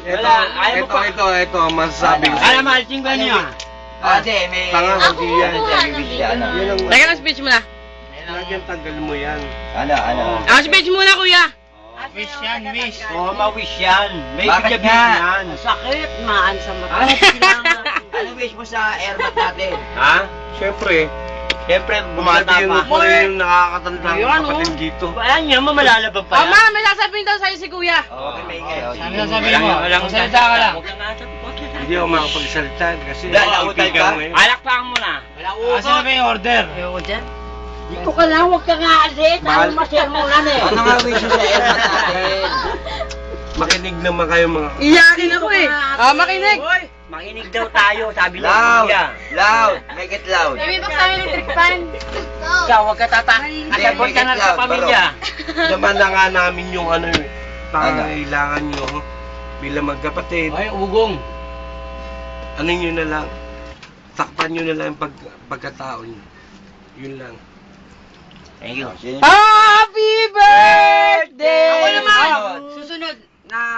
Ito, ang masasabi ko. Alam, malching ba niyo? Hindi, may... Tanga, Ako hindi yan. kukuha ng Yan video. Yun ang... Teka lang, speech mo na. Lagyan tanggal mo yan. Ano? Speech muna, kuya. Wish yan, wish. Oo, ma-wish yan. May Bakit bigyan nga? yan. Sakit, maan sa mata. Ano wish mo sa airmat natin? Ha? Siyempre, Siyempre, bumati bumata yung pa. yung nakakatanda ng Ayun, kapatid oh. dito. Ayan niya, mamalalaban pa yan. Mama, may sasabihin daw sa'yo si kuya. Okay, may ingay. Ano sasabihin mo? Magsalita ka lang. Hindi ako makapagsalita kasi Dahil nautal ka? Alakpakan mo na. Asa na ba yung order? Ayoko dyan. Dito ka lang, huwag ka nga alis. Mahal. Ano masermonan eh. Ano nga wish mo sa airmat natin? Makinig naman kayo mga... Iyakin ako eh. Makinig. Makinig daw tayo, sabi niya. Loud! Loud! Make it loud! Ibitok sa amin electric fan. Ikaw, huwag ka Kasabot ka na sa pamilya. Naman na nga namin yung ano yung pangangailangan nyo bilang magkapatid. Ay, ugong. Ano nyo na lang, takpan nyo na lang yung pagkatao nyo. Yun lang. Thank you. Sino? Happy